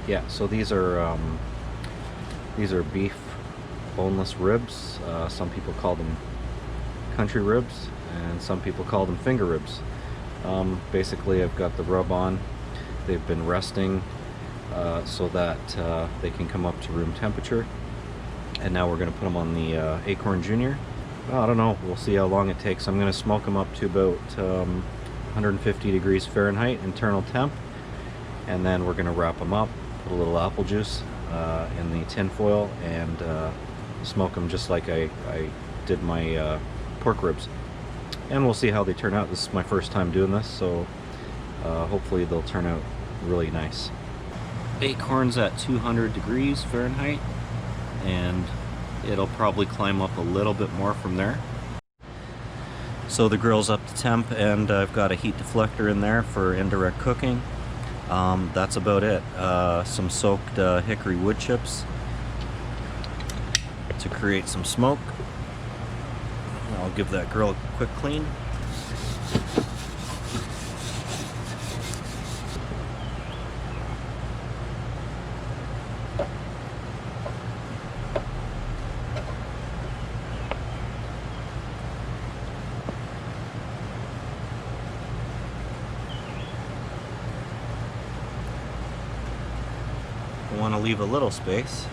Yeah, so these are beef boneless ribs. Some people call them country ribs, and some people call them finger ribs. Basically, I've got the rub on. They've been resting so that they can come up to room temperature. And now we're going to put them on the Akorn Junior. Well, I don't know. We'll see how long it takes. I'm going to smoke them up to about 150 degrees Fahrenheit internal temp. And then we're going to wrap them up, put a little apple juice in the tin foil, and smoke them just like I did my pork ribs. And we'll see how they turn out. This is my first time doing this, so hopefully they'll turn out really nice. Akorn's at 200 degrees Fahrenheit, and it'll probably climb up a little bit more from there. So the grill's up to temp, and I've got a heat deflector in there for indirect cooking. That's about it. Some soaked hickory wood chips to create some smoke. I'll give that grill a quick clean. I want to leave a little space.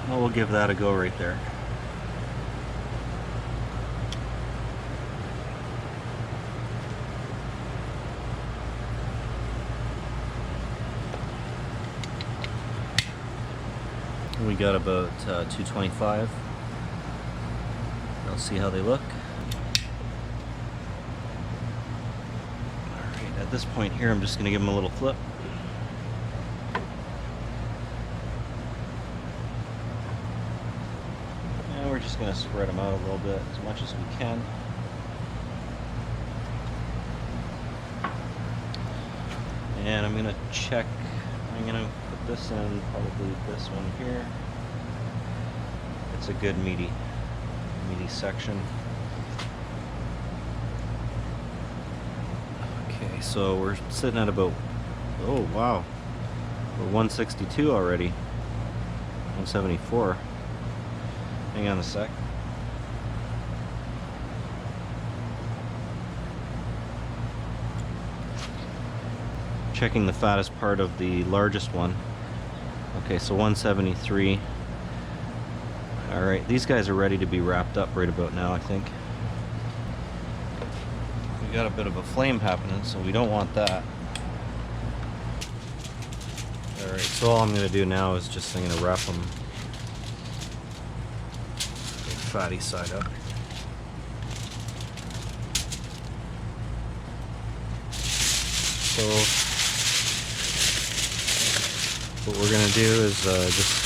Well, we'll give that a go right there. We got about 225. Let's see how they look. Alright, at this point here, I'm just going to give them a little flip. And we're just going to spread them out a little bit as much as we can. And I'm going to check. I'm going to put this in, probably this one here. It's a good meaty section. Okay, so we're sitting at about, oh wow, we're 162 already. 174. Hang on a sec. Checking the fattest part of the largest one. Okay, so 173. Alright, these guys are ready to be wrapped up right about now, I think. We got a bit of a flame happening, so we don't want that. Alright, so all I'm going to do now is just I'm going to wrap them the fatty side up. So what we're going to do is just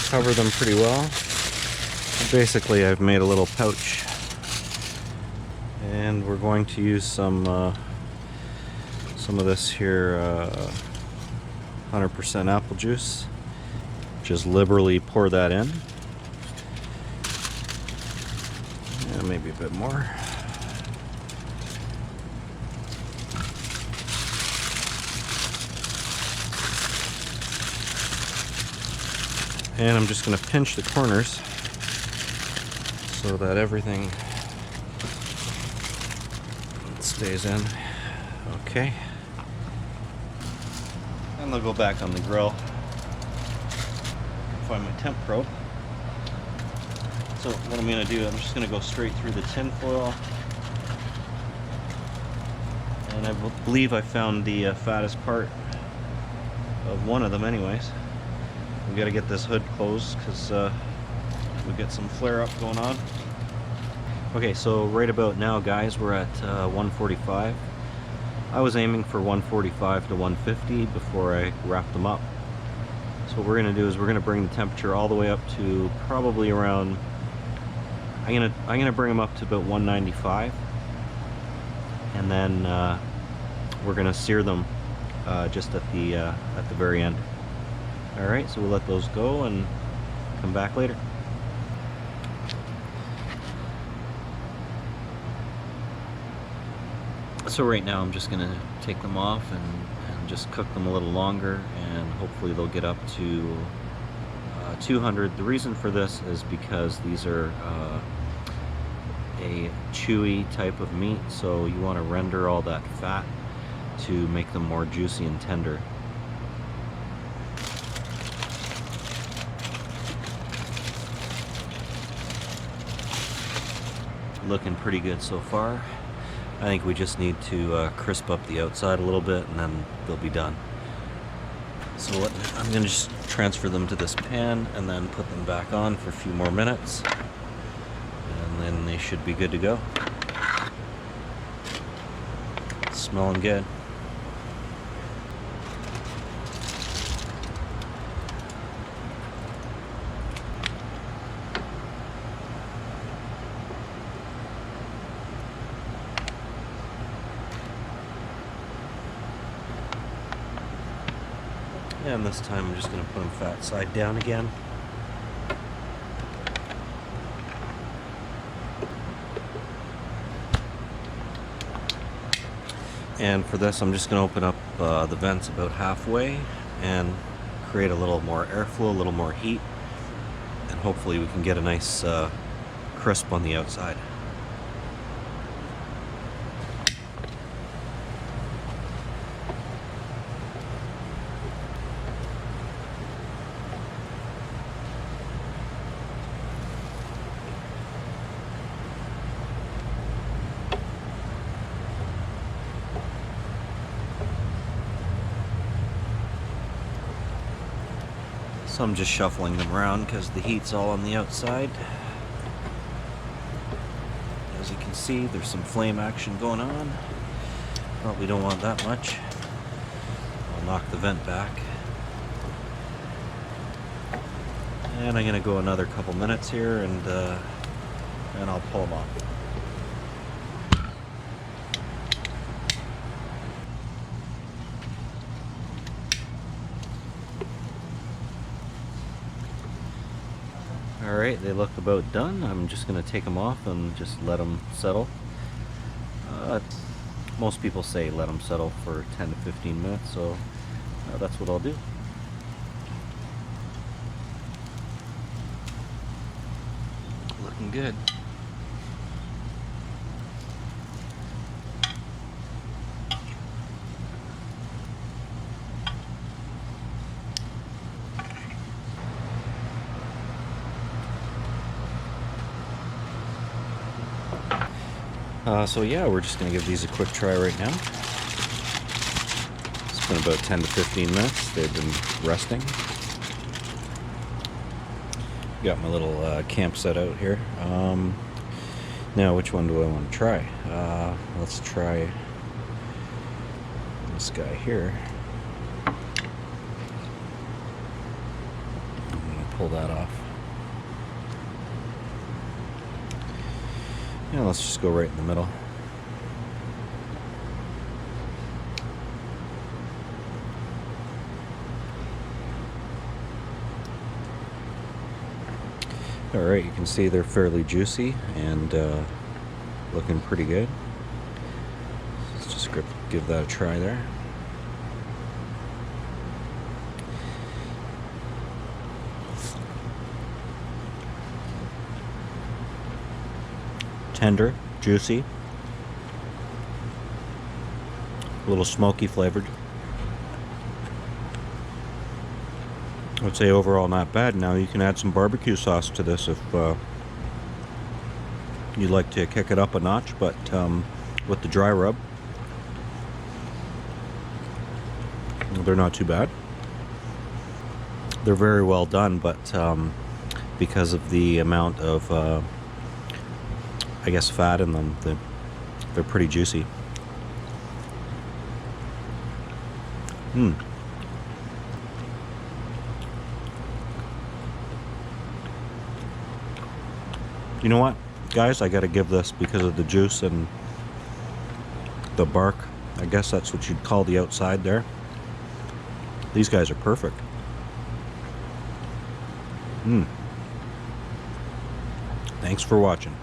cover them pretty well. Basically, I've made a little pouch, and we're going to use some of this here 100% apple juice. Just liberally pour that in, and maybe a bit more. And I'm just going to pinch the corners so that everything stays in. Okay. And they'll go back on the grill. Find my temp probe. So what I'm going to do, I'm just going to go straight through the tin foil. And I believe I found the fattest part of one of them anyways. We got to get this hood closed because we get some flare up going on. Okay, so right about now, guys, we're at 145. I was aiming for 145 to 150 before I wrap them up. So what we're going to do is we're going to bring the temperature all the way up to probably around, I'm gonna bring them up to about 195, and then we're going to sear them just at the very end. Alright, so we'll let those go and come back later. So right now I'm just gonna take them off and just cook them a little longer, and hopefully they'll get up to 200. The reason for this is because these are a chewy type of meat, so you want to render all that fat to make them more juicy and tender. Looking pretty good so far. I think we just need to crisp up the outside a little bit, and then they'll be done. So I'm going to just transfer them to this pan and then put them back on for a few more minutes, and then they should be good to go. Smelling good. And this time I'm just going to put them fat side down again. And for this I'm just going to open up the vents about halfway and create a little more airflow, a little more heat, and hopefully we can get a nice crisp on the outside. So I'm just shuffling them around because the heat's all on the outside. As you can see, there's some flame action going on. Probably don't want that much. I'll knock the vent back. And I'm going to go another couple minutes here, and I'll pull them off. Alright, they look about done. I'm just going to take them off and just let them settle. Most people say let them settle for 10 to 15 minutes, so that's what I'll do. Looking good. So yeah, we're just going to give these a quick try right now. It's been about 10 to 15 minutes. They've been resting. Got my little camp set out here. Now, which one do I want to try? Let's try this guy here. I'm going to pull that off. Yeah, let's just go right in the middle. Alright, you can see they're fairly juicy and looking pretty good. Let's just give that a try there. Tender, juicy, a little smoky flavored. I would say overall not bad. Now you can add some barbecue sauce to this if you'd like to kick it up a notch, but with the dry rub, they're not too bad. They're very well done, but because of the amount of I guess fat in them, they're pretty juicy. You know what, guys? I gotta give this, because of the juice and the bark, I guess that's what you'd call the outside there. These guys are perfect. Thanks for watching.